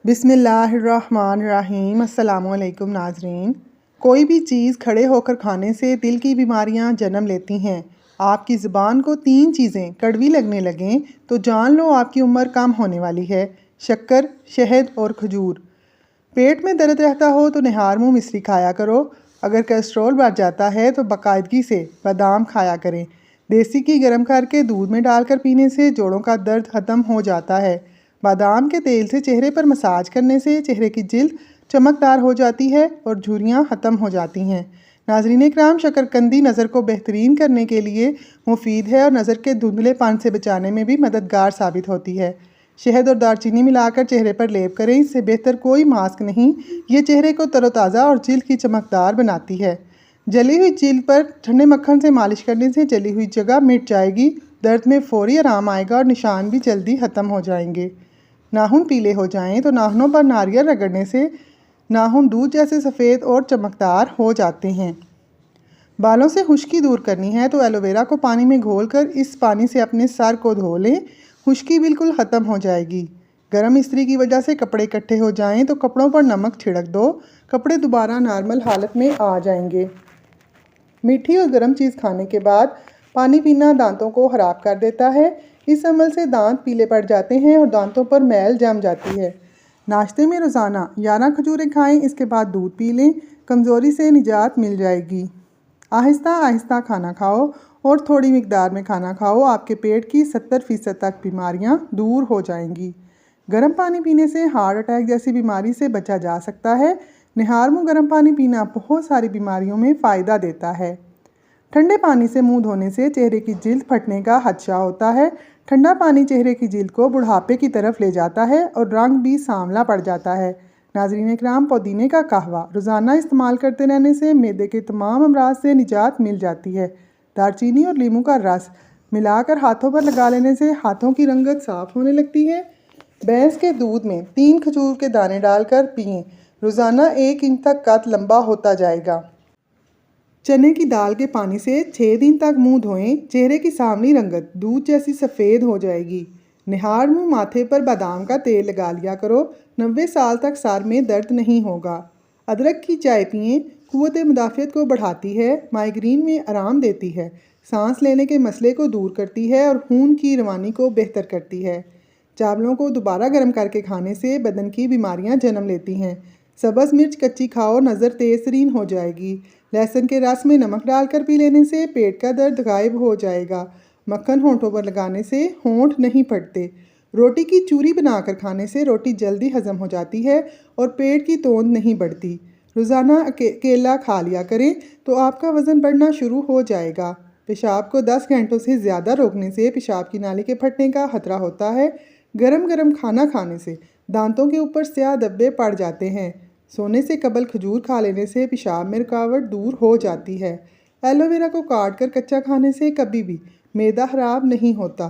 बिस्मिल्लाहिर्रहमानिर्रहीम। अस्सलामुअलैकुम नाजरीन। कोई भी चीज़ खड़े होकर खाने से दिल की बीमारियां जन्म लेती हैं। आपकी ज़ुबान को 3 चीज़ें कड़वी लगने लगें तो जान लो आपकी उम्र कम होने वाली है। शक्कर, शहद और खजूर। पेट में दर्द रहता हो तो निहार मुँह मिश्री खाया करो। अगर कोलेस्ट्रॉल बढ़ जाता है तो बाकायदगी से बादाम खाया करें। देसी घी गर्म करके दूध में डालकर पीने से जोड़ों का दर्द ख़त्म हो जाता है। बादाम के तेल से चेहरे पर मसाज करने से चेहरे की जिल्द चमकदार हो जाती है और झुर्रियाँ ख़त्म हो जाती हैं। नाज़रीन इकराम, शकरकंदी नज़र को बेहतरीन करने के लिए मुफीद है और नज़र के धुंधलेपन से बचाने में भी मददगार साबित होती है। शहद और दालचीनी मिलाकर चेहरे पर लेप करें, इससे बेहतर कोई मास्क नहीं। ये चेहरे को तरोताज़ा और जिल्द की चमकदार बनाती है। जली हुई जिल्द पर ठंडे मक्खन से मालिश करने से जली हुई जगह मिट जाएगी, दर्द में फौरी आराम आएगा और निशान भी जल्दी ख़त्म हो जाएंगे। नाखून पीले हो जाएं तो नाखूनों पर नारियल रगड़ने से नाखून दूध जैसे सफ़ेद और चमकदार हो जाते हैं। बालों से खुश्की दूर करनी है तो एलोवेरा को पानी में घोलकर इस पानी से अपने सर को धो लें, खुश्की बिल्कुल ख़त्म हो जाएगी। गर्म इस्त्री की वजह से कपड़े इकट्ठे हो जाएं तो कपड़ों पर नमक छिड़क दो, कपड़े दोबारा नॉर्मल हालत में आ जाएंगे। मीठी और गर्म चीज़ खाने के बाद पानी पीना दांतों को ख़राब कर देता है। इस अमल से दांत पीले पड़ जाते हैं और दांतों पर मैल जम जाती है। नाश्ते में रोज़ाना 11 खजूरें खाएं, इसके बाद दूध पी लें, कमज़ोरी से निजात मिल जाएगी। आहिस्ता आहिस्ता खाना खाओ और थोड़ी मिकदार में खाना खाओ, आपके पेट की 70% तक बीमारियां दूर हो जाएंगी। गर्म पानी पीने से हार्ट अटैक जैसी बीमारी से बचा जा सकता है। निहार मुँह गर्म पानी पीना बहुत सारी बीमारियों में फ़ायदा देता है। ठंडे पानी से मुंह धोने से चेहरे की जिल्द फटने का खदशा होता है। ठंडा पानी चेहरे की जिल्द को बुढ़ापे की तरफ ले जाता है और रंग भी सांवला पड़ जाता है। नाज़रीन इकराम, पुदीने का कहवा रोज़ाना इस्तेमाल करते रहने से मैदे के तमाम अमराज से निजात मिल जाती है। दालचीनी और नींबू का रस मिलाकर हाथों पर लगा लेने से हाथों की रंगत साफ़ होने लगती है। भैंस के दूध में 3 खजूर के दाने डालकर पिएं, रोज़ाना 1 इंच तक कद लंबा होता जाएगा। चने की दाल के पानी से 6 दिन तक मुंह धोएं, चेहरे की सांवली रंगत दूध जैसी सफ़ेद हो जाएगी। निहार मुंह माथे पर बादाम का तेल लगा लिया करो, 90 साल तक सर में दर्द नहीं होगा। अदरक की चाय पिएं, क़ुव्वत मुदाफ़ियत को बढ़ाती है, माइग्रेन में आराम देती है, सांस लेने के मसले को दूर करती है और खून की रवानी को बेहतर करती है। चावलों को दोबारा गर्म करके खाने से बदन की बीमारियां जन्म लेती हैं। सब्ज़ मिर्च कच्ची खाओ, नज़र तेज़रीन हो जाएगी। लहसुन के रस में नमक डालकर पी लेने से पेट का दर्द गायब हो जाएगा। मक्खन होंठों पर लगाने से होंठ नहीं फटते। रोटी की चूरी बनाकर खाने से रोटी जल्दी हजम हो जाती है और पेट की तोंद नहीं बढ़ती। रोज़ाना केला खा लिया करें तो आपका वज़न बढ़ना शुरू हो जाएगा। पेशाब को 10 घंटों से ज़्यादा रोकने से पेशाब की नाली के फटने का खतरा होता है। गरम गरम खाना खाने से दांतों के ऊपर स्याह धब्बे पड़ जाते हैं। सोने से कबल खजूर खा लेने से पेशाब में रुकावट दूर हो जाती है। एलोवेरा को काट कर कच्चा खाने से कभी भी मैदा खराब नहीं होता।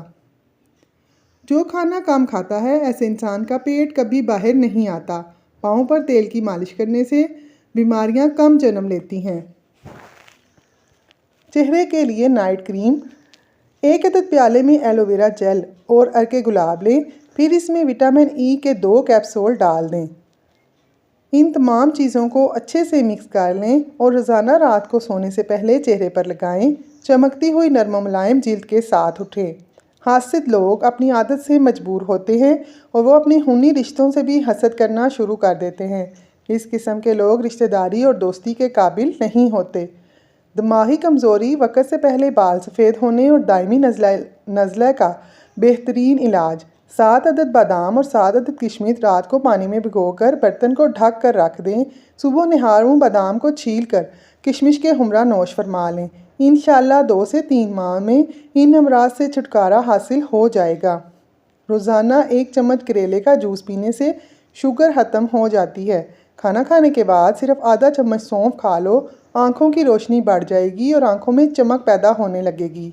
जो खाना कम खाता है ऐसे इंसान का पेट कभी बाहर नहीं आता। पाँव पर तेल की मालिश करने से बीमारियां कम जन्म लेती हैं। चेहरे के लिए नाइट क्रीम। 1 अदद प्याले में एलोवेरा जेल और अर्के गुलाब लें, फिर इसमें विटामिन ई के 2 कैप्सूल डाल दें। इन तमाम चीज़ों को अच्छे से मिक्स कर लें और रोज़ाना रात को सोने से पहले चेहरे पर लगाएं। चमकती हुई नरम मुलायम जिल्द के साथ उठें। हासिद लोग अपनी आदत से मजबूर होते हैं और वो अपने खूनी रिश्तों से भी हसद करना शुरू कर देते हैं। इस किस्म के लोग रिश्तेदारी और दोस्ती के काबिल नहीं होते। दिमागी कमज़ोरी, वक़्त से पहले बाल सफ़ेद होने और दायमी नज़ला का बेहतरीन इलाज। 7 अदद बादाम और 7 अदद किशमिश रात को पानी में भिगोकर बर्तन को ढक कर रख दें। सुबह निहार मुँह बादाम को छील कर किशमिश के हमरा नोश फरमा लें। इंशाअल्लाह 2 से 3 माह में इन अमराज से छुटकारा हासिल हो जाएगा। रोज़ाना 1 चम्मच करेले का जूस पीने से शुगर ख़त्म हो जाती है। खाना खाने के बाद सिर्फ आधा चम्मच सौंफ खा लो, आँखों की रोशनी बढ़ जाएगी और आँखों में चमक पैदा होने लगेगी।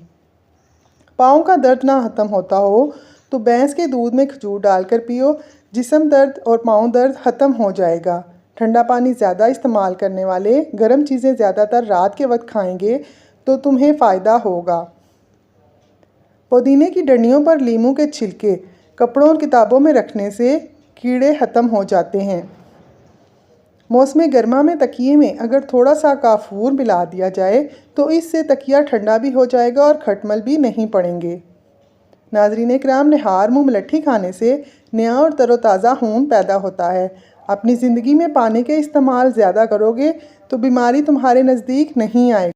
पाँव का दर्द ना ख़त्म होता हो तो भैंस के दूध में खजूर डालकर पियो, जिस्म दर्द और पाँव दर्द ख़त्म हो जाएगा। ठंडा पानी ज़्यादा इस्तेमाल करने वाले गर्म चीज़ें ज़्यादातर रात के वक्त खाएंगे तो तुम्हें फ़ायदा होगा। पुदीने की डंडियों पर लीमू के छिलके कपड़ों और किताबों में रखने से कीड़े ख़त्म हो जाते हैं। मौसम गर्मा में तकिए में अगर थोड़ा सा काफूर मिला दिया जाए तो इससे तकिया ठंडा भी हो जाएगा और खटमल भी नहीं पड़ेंगे। नाज़रीन इकराम, निहार मुँह मलट्ठी खाने से नया और तरोताज़ा खून पैदा होता है। अपनी ज़िंदगी में पानी के इस्तेमाल ज़्यादा करोगे तो बीमारी तुम्हारे नज़दीक नहीं आएगी।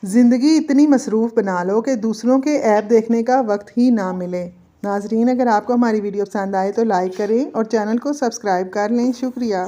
ज़िंदगी इतनी मसरूफ़ बना लो कि दूसरों के ऐब देखने का वक्त ही ना मिले। नाज़रीन, अगर आपको हमारी वीडियो पसंद आए तो लाइक करें और चैनल को सब्सक्राइब कर लें। शुक्रिया।